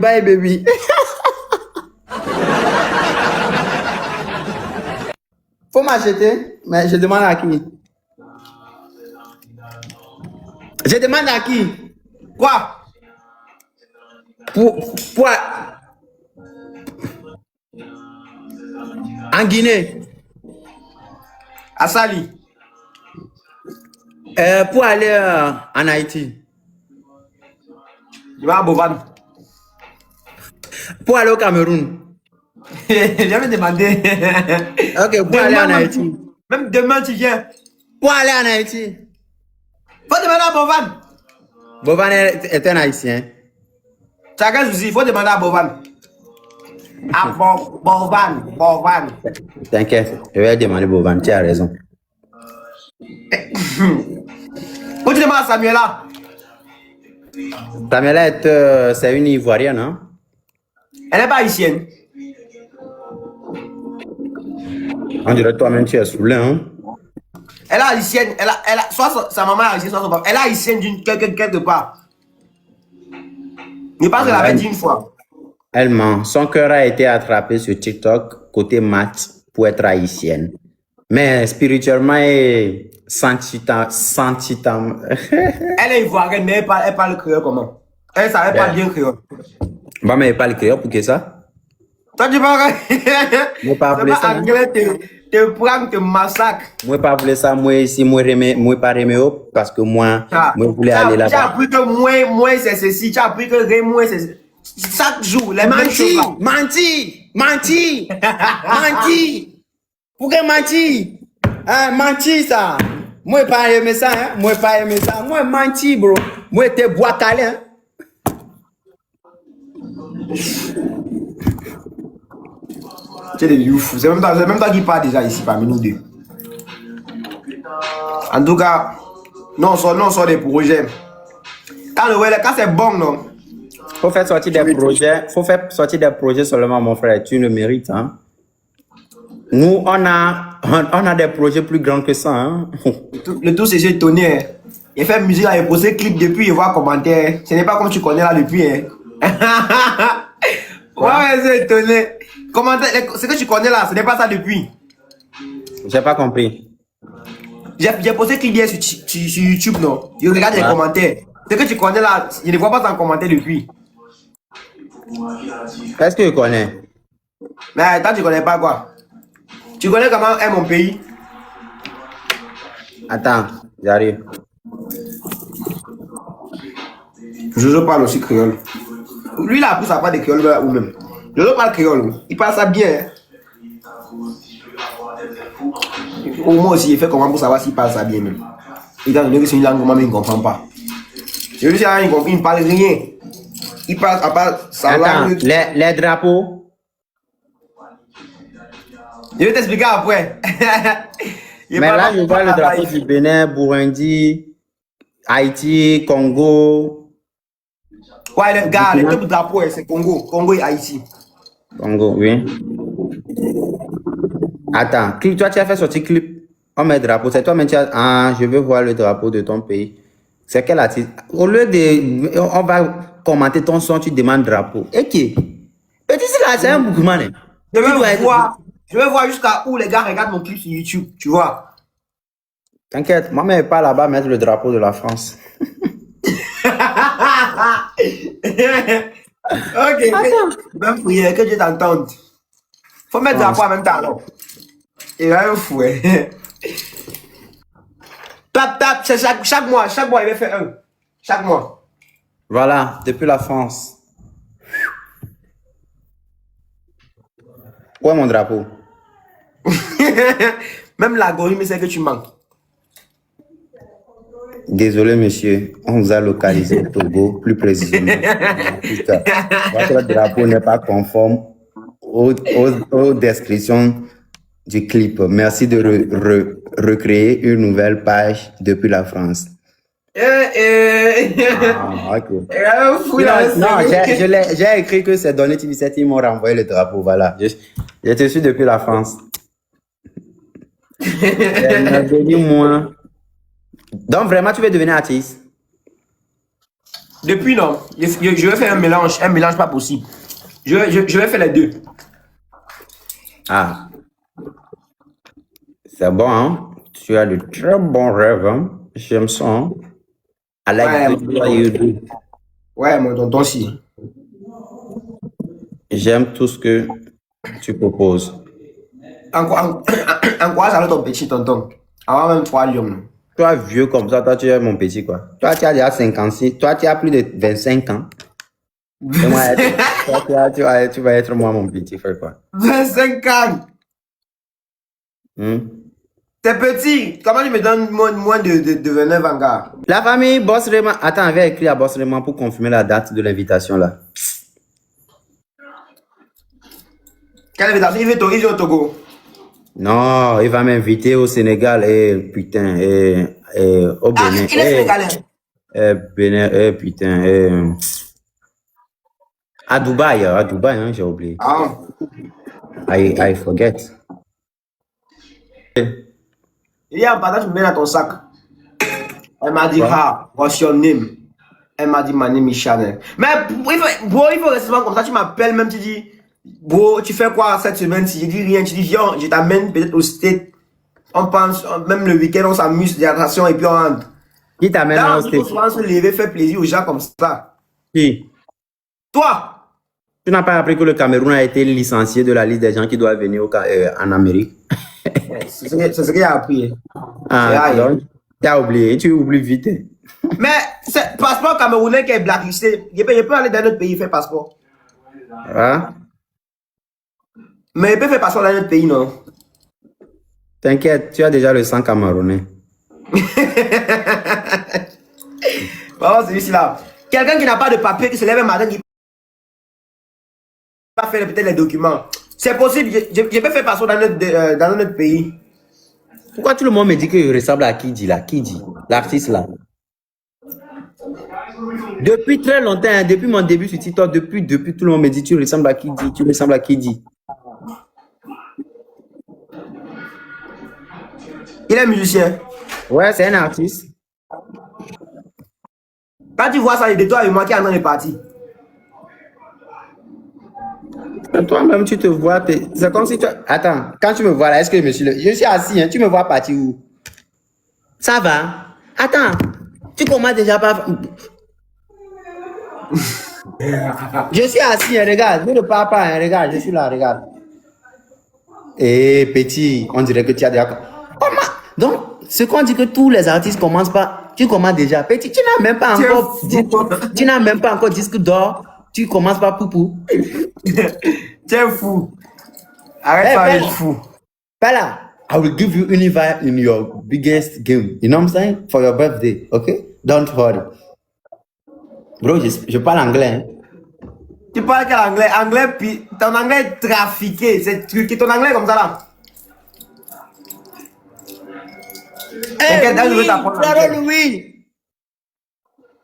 Bye, baby. Faut m'acheter, mais je demande à qui? Je demande à qui? Quoi? Pour en Guinée, À Sali. pour aller en Haïti, Je vais à Bovan. pour aller au Cameroun. J'avais demandé. Ok, pour aller en Haïti. Même demain, tu viens. Pour aller en Haïti. Faut demander à Bovan. Bovan est un Haïtien. Chacun souci, faut demander à Bovan. À Bovan. T'inquiète, je vais demander Bovan, tu as raison. Faut tu demandes à Samuela. Tamela c'est une Ivoirienne, hein? Elle n'est pas haïtienne. On dirait toi-même tu es saoulé, hein? Elle est haïtienne. Soit sa maman est haïtienne, soit son papa. Elle est haïtienne quelque part. Je pense qu'elle avait dit une fois. Elle ment. Son cœur a été attrapé sur TikTok côté maths pour être haïtienne. Mais spirituellement et sentitam. Elle est ivoirienne, mais elle parle créole comment? Elle ne savait pas bien créole. Bah, mais elle parle créole pour que ça? Toi, tu parles. Moi, pas voulu ça. Anglais te prend, te massacre. Moi, pas voulu ça. Moi, ici, moi, pas remé parce que moi voulais aller là-bas. Tu as appris que moi, c'est ceci. Tu as appris que ré, moi, c'est chaque jour. Les mêmes choses là. Menti. Pourquoi menti? Hein, menti ça. Moi, pas aimé ça, hein. Moi, menti, bro. Moi, t'es bois calé, hein. Tu es des vieux fous. C'est même toi qui parle déjà ici parmi nous deux. En tout cas, non, on sort des projets. Quand c'est bon, non. Faut faire sortir des projets seulement, mon frère. Tu le mérites, hein. Nous, on a des projets plus grands que ça, hein. Le tout, c'est étonné. Hein. Il fait musique, là, il pose clip depuis, il voit commentaire. Ce n'est pas comme tu connais là depuis. Hein. Ouais, c'est étonné. Ce que tu connais là, ce n'est pas ça depuis. J'ai pas compris. J'ai posté clip hier sur YouTube, non. Je regarde les commentaires. Ce que tu connais là, je ne vois pas en commentaire depuis. Est-ce que tu connais? Mais toi, tu connais pas quoi? Tu connais comment est mon pays? Attends, j'arrive. Jojo parle aussi créole. Lui, il a appris ça pas de créole ou même. Jojo parle créole. Il parle ça bien. Au moins aussi, il fait comment pour savoir s'il parle ça bien même. Étant donné que c'est une langue moi, mais il ne comprend pas. Je lui dis, il ne parle rien. Il parle à part sa langue. Les drapeaux. Je vais t'expliquer après. Mais là, je vois le drapeau du Bénin, Burundi, Haïti, Congo. Ouais, le gars, les deux drapeaux, c'est Congo. Congo et Haïti. Congo, oui. Attends, toi, tu as fait sortir clip. On met drapeau. C'est toi-même, tu as. Ah, je veux voir le drapeau de ton pays. C'est quel artiste? Au lieu de. On va commenter ton son, tu demandes drapeau. Et qui? Petit, c'est là, c'est un boukman. Je vais voir jusqu'à où les gars regardent mon clip sur YouTube, tu vois. T'inquiète, moi, mais pas là-bas mettre le drapeau de la France. Ok, même prière, que Dieu t'entende. Faut mettre le drapeau en même temps, non? Il va un fou, hein. Tap, c'est chaque mois, il va faire un. Chaque mois. Voilà, depuis la France. Où est mon drapeau? Même l'algorithme sait que tu manques. Désolé, monsieur, on vous a localisé au Togo, plus précisément. Votre drapeau n'est pas conforme aux descriptions du clip. Merci de recréer une nouvelle page depuis la France. Ok. Non, j'ai écrit que c'est Donné TV7, ils m'ont renvoyé le drapeau, voilà. Je te suis depuis la France. Dis-moi. Donc vraiment, tu veux devenir artiste? Depuis, non. Je vais faire un mélange pas possible. Je vais faire les deux. Ah, c'est bon, hein? Tu as de très bons rêves, hein? J'aime ça, hein? I like the way you do. Ouais, mon tonton aussi. J'aime tout ce que tu proposes. Encourage alors ton petit tonton. Avant même 3 lions. Toi, vieux comme ça, toi, tu es mon petit, quoi. Toi, tu as déjà 56. Toi, tu as plus de 25 ans. Et moi, toi, tu vas être moi, mon petit frère, quoi. 25 ans. T'es petit. Comment tu me donnes moins de 29 ans, gars? La famille Boss Raymond. Attends, on va écrire à Boss Raymond pour confirmer la date de l'invitation, là. Quelle invitation? Il vient au Togo. Non, il va m'inviter au Sénégal et putain, et au Ah, Bénin. il est sénégalais. Bénin, putain, à Dubaï, hein, j'ai oublié. Ah. I forget. Il y a un partage, tu me mets dans ton sac. Elle m'a dit, ah, what's your name? Elle m'a dit, my name is Chanel. Mais il faut rester comme ça, tu m'appelles même, tu dis, bro, tu fais quoi cette semaine-ci? Je dis rien, tu dis, viens, je t'amène peut-être au state. On pense, même le week-end, on s'amuse, d'hydratation et puis on rentre. Qui t'amène au state? Il faut souvent se lever, faire plaisir aux gens comme ça. Qui? Toi! Tu n'as pas appris que le Cameroun a été licencié de la liste des gens qui doivent venir en Amérique? C'est ce qu'il a appris. Ah, donc, tu as oublié, tu oublies vite. Mais c'est passeport camerounais qui est blacklisté. Je peux aller dans notre pays faire passeport. Ah? Mais il peut faire passeport dans notre pays, non? T'inquiète, tu as déjà le sang camerounais. Bon, c'est ici là. Quelqu'un qui n'a pas de papier, qui se lève un matin, qui va faire peut-être les documents. C'est possible, je peux faire passeport dans notre pays. Pourquoi tout le monde me dit que je ressemble à Kidji là? Kidji, l'artiste là. Depuis très longtemps, hein, depuis mon début sur TikTok, depuis tout le monde me dit tu ressembles à Kidji, tu ressembles à Kidji. Il est musicien. Ouais, c'est un artiste. Quand tu vois ça, il est de toi et moi qui est en train de partir. Toi-même, tu te vois. C'est comme si tu. Attends, quand tu me vois là, est-ce que je me suis levé? Je suis assis, hein, tu me vois partir où? Ça va? Attends, tu commences déjà par. Je suis assis, hein, regarde. Ne parle pas, hein, regarde, je suis là, regarde. Eh, petit, on dirait que tu as déjà. Comment? Donc, ce qu'on dit que tous les artistes commencent par. Tu commences déjà. Petit, tu n'as même pas encore. Tu n'as même pas encore disque d'or. Tu commences par poupou. Tu es fou. Arrête pas d'être fou. Pala, I will give you invite in your biggest game. You know what I'm saying? For your birthday, okay? Don't worry. Bro, je parle anglais. Hein? Tu parles quel anglais? Anglais, puis ton anglais est trafiqué. C'est truqué. Ton anglais comme ça là. Hey, Louis, frère Louis.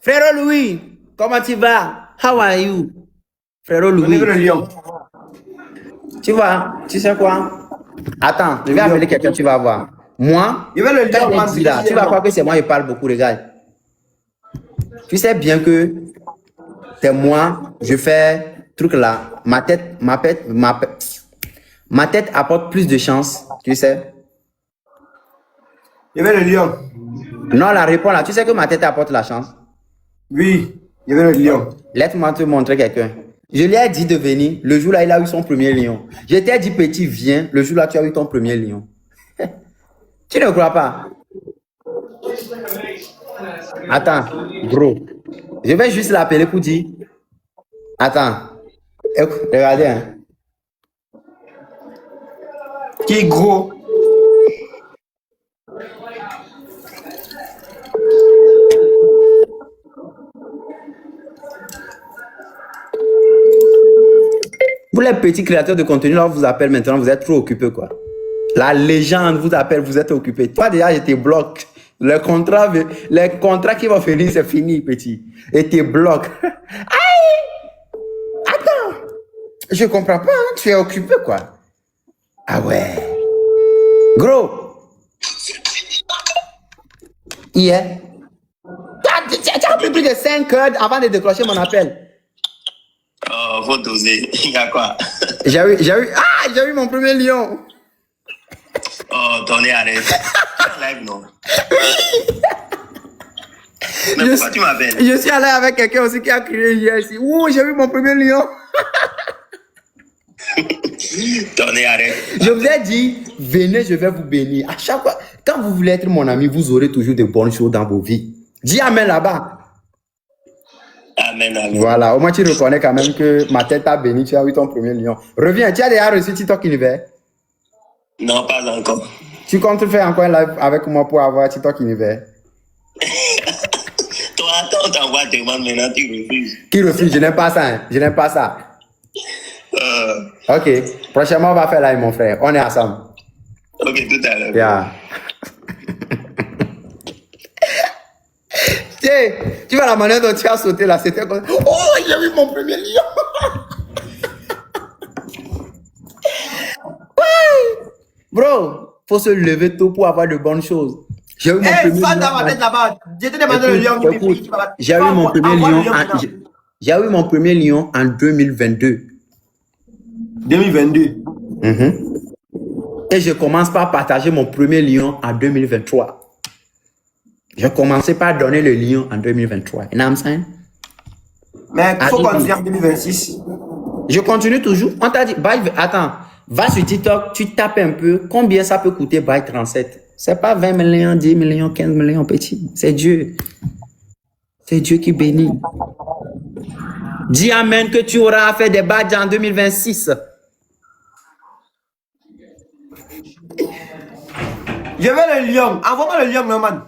Frère Louis, comment tu vas? How are you? Frère Louis. Tu vois, tu sais quoi? Attends, je vais appeler quelqu'un, tu vas voir. Moi, tu vas croire que c'est moi qui parle beaucoup, regarde. Tu sais bien que c'est moi, je fais truc là. Ma tête apporte plus de chance, tu sais. Je vais le lion. Non, la réponse là, tu sais que ma tête apporte la chance. Oui, je vais le lion. Laisse-moi te montrer quelqu'un. Je lui ai dit de venir. Le jour là, il a eu son premier lion. Je t'ai dit, petit, viens. Le jour là, tu as eu ton premier lion. Tu ne crois pas? Attends, gros. Je vais juste l'appeler pour dire. Attends. Écoute, regardez. Hein. Qui est gros? Vous les petits créateurs de contenu, là, on vous appelle maintenant, vous êtes trop occupés, quoi. La légende vous appelle, vous êtes occupés. Toi, déjà, je te bloque. Les contrats qui vont finir, c'est fini, petit. Et te bloque. Aïe! Attends! Je comprends pas, hein? Tu es occupé, quoi. Ah ouais. Gros! Yeah. Tu as oublié plus de 5 heures avant de décrocher mon appel. Oh, faut doser. Il y a quoi? J'ai eu mon premier lion. Oh, Tony, arrête. En live, non? Mais pourquoi tu m'appelles? Je suis allé avec quelqu'un aussi qui a crié hier ici. Ouh, j'ai eu mon premier lion. Tony, arrête. Je vous ai dit, venez, je vais vous bénir. À chaque fois, quand vous voulez être mon ami, vous aurez toujours de bonnes choses dans vos vies. Dis amen là-bas. Amen, amen. Voilà, au moins tu reconnais quand même que ma tête t'a béni, tu as eu ton premier lion. Reviens, tu as déjà reçu TikTok Univers? Non, pas encore. Tu comptes faire encore un live avec moi pour avoir TikTok Univers? Toi, attends, on t'envoie demande maintenant, tu refuses. Qui refuse? Je n'aime pas ça, hein. Je n'aime pas ça. Ok, prochainement on va faire live mon frère, on est ensemble. Ok, tout à l'heure. Yeah. Tu vois la manière dont tu as sauté là, c'était comme... Oh, j'ai eu mon premier lion. Ouais. Bro, faut se lever tôt pour avoir de bonnes choses. J'ai eu mon premier lion. Dans ma tête là-bas. Je t'ai demandé le lion. J'ai eu mon premier lion. J'ai eu mon premier lion en 2022. 2022. Et je commence par partager mon premier lion en 2023. Je commençais par donner le lion en 2023. You know what I'm saying? Mais il faut continuer en 2026. Je continue toujours. On t'a dit, attends, va sur TikTok, tu tapes un peu. Combien ça peut coûter Byte 37? C'est pas 20 millions, 10 millions, 15 millions, petit. C'est Dieu. C'est Dieu qui bénit. Dis amen que tu auras à faire des badges en 2026. Je veux le lion. Envoie-moi le lion, Norman.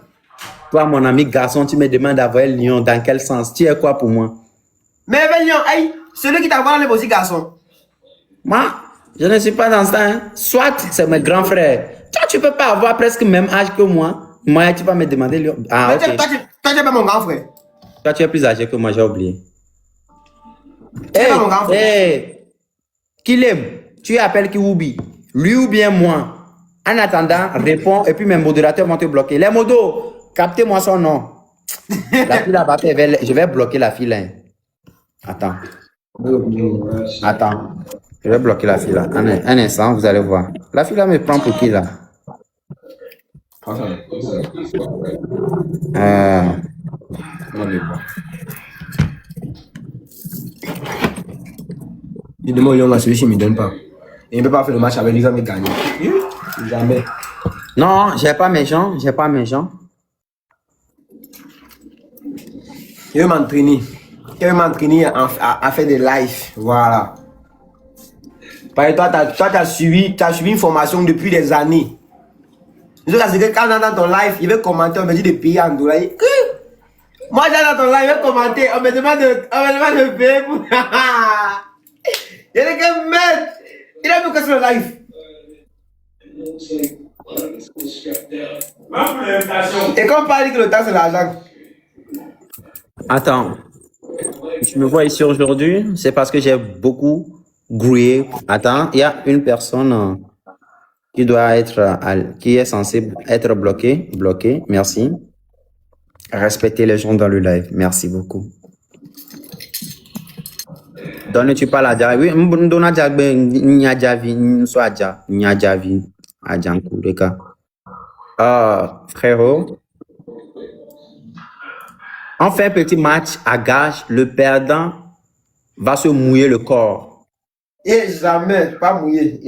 Toi, mon ami garçon, tu me demandes d'avoir le lion. Dans quel sens? Tu es quoi pour moi? Mais le lion, hey, celui qui t'envoie les aussi garçon. Moi, je ne suis pas dans ça. Hein. Soit c'est mes grands frères. Toi, tu peux pas avoir presque le même âge que moi. Moi, tu vas me demander lion. Ah, ok. Toi, tu es pas mon grand frère. Toi, tu es plus âgé que moi, j'ai oublié. Mon grand frère. Hey, Kilem, tu appelles Kiwubi. Lui ou bien moi. En attendant, réponds et puis mes modérateurs vont te bloquer. Les modos, captez-moi son nom. La fille là-bas, je vais bloquer la fille là. Attends. Attends. Je vais bloquer la fille là. Un instant, vous allez voir. La fille là me prend pour qui là? Je demande au lion là, celui-ci ne me donne pas. Et il ne peut pas faire le match avec lui, il va me gagner. Jamais. Non, j'ai pas mes gens. J'ai pas mes gens. Je vais m'entraîner. Je vais m'entraîner à faire des lives. Voilà. Parce que toi, tu as suivi une formation depuis des années. Je sais que quand on est dans ton live, il veut commenter, on me dit de payer en dollars. Moi, j'ai dans ton live, il veut commenter, on me demande de payer pour. Il est que merde. Il a vu que c'est le live. Et quand on parle que le temps c'est l'argent. Attends. Tu me vois ici aujourd'hui, c'est parce que j'ai beaucoup grouillé. Attends, il y a une personne qui doit être, qui est censée être bloquée. Bloquée, merci. Respectez les gens dans le live. Merci beaucoup. Donne-tu pas la diarrhée? Oui, m'donna diarrhée, n'yadjavi, n'soadja, n'yadjavi, adjankou, de cas. Frérot, on fait un petit match à gage. Le perdant va se mouiller le corps. Et jamais, pas mouillé.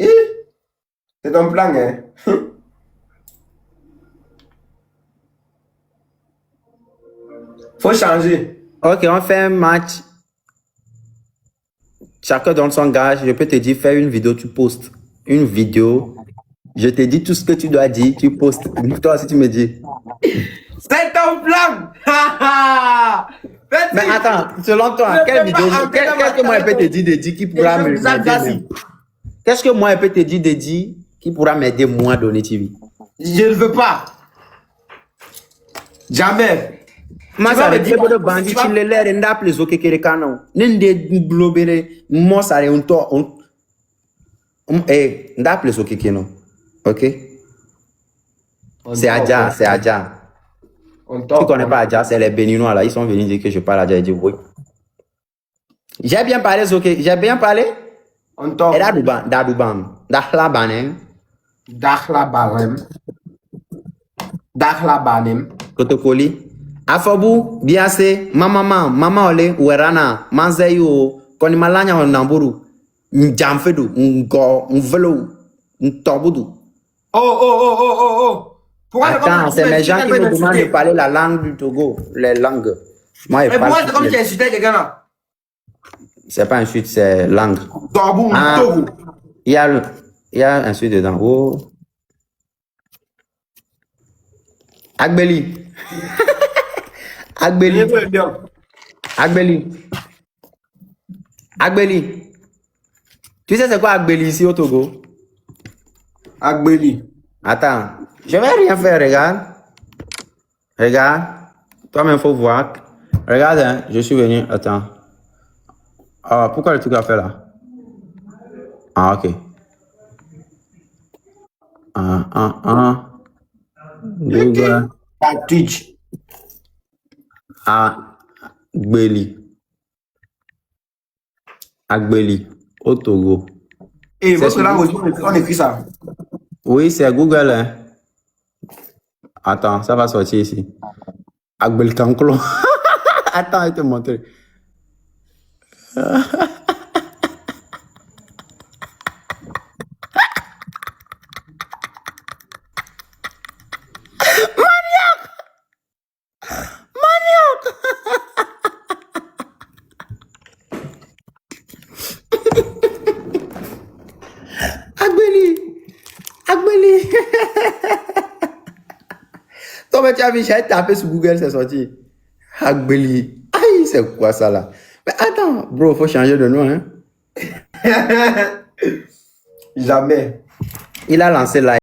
C'est ton plan, hein? Faut changer. Ok, on fait un match. Chacun donne son gage. Je peux te dire, fais une vidéo, tu postes. Une vidéo. Je te dis tout ce que tu dois dire, tu postes. Toi aussi, tu me dis. C'est ton plan! Mais attends, selon toi, quelle vidéo? Qu'est-ce que moi, je peux te dire de dire qui pourra me m'aider? Qu'est-ce que moi, je peux te dire de dire qui pourra m'aider, moi, à donner TV? Je ne veux pas. Jamais. Moi, ça veut dire que le bandit, tu l'as l'air d'un plus au que le canon. N'inde globere, moi, ça est un tour. N'a plus au que non. Ok? C'est Adja, c'est Adja. On Tu top. connais pas Adja, c'est les Béninois là. Ils sont venus dire que je parle Adja. Ils disent oui. J'ai bien parlé, Zoké. J'ai bien parlé. On top. Et Dadoubam. Dahlabanem. Dakhla Barem. Dakhla Banem. Kotokoli. Afobu, biase, mama ole, uerana, manzeyo, koni malanya wa namburu, njamfedu, ngo, velo, ntobudu. Oh. Pourquoi Attends, c'est mes gens qui me demandent de parler la langue du Togo, les langues. Moi, je Mais pourquoi c'est comme parle. si tu insultais quelqu'un là? C'est pas un suite, c'est langue. Togo, Ah. Togo. Il y a un suite dedans. Oh. Agbeli. Agbeli. Agbeli. Tu sais c'est quoi Agbeli ici au Togo? Agbeli. Attends, je vais rien faire, regarde. Regarde. Toi-même, faut voir. Regarde, hein, je suis venu. Attends. Ah, pourquoi le truc a fait là? Ah, ok. Google. Twitch. Agbeli. Au Togo. Et C'est votre langue, sur- on écrit ça. Oui, c'est Google, hein. Attends, ça va sortir ici. Agbeli Kanklo. Attends, je vais te montrer. Agbeli. Toi, mais tu as vu, j'ai tapé sur Google, c'est sorti. Agbeli. Aïe, c'est quoi ça là? Mais attends, bro, faut changer de nom, hein. Jamais. Il a lancé là.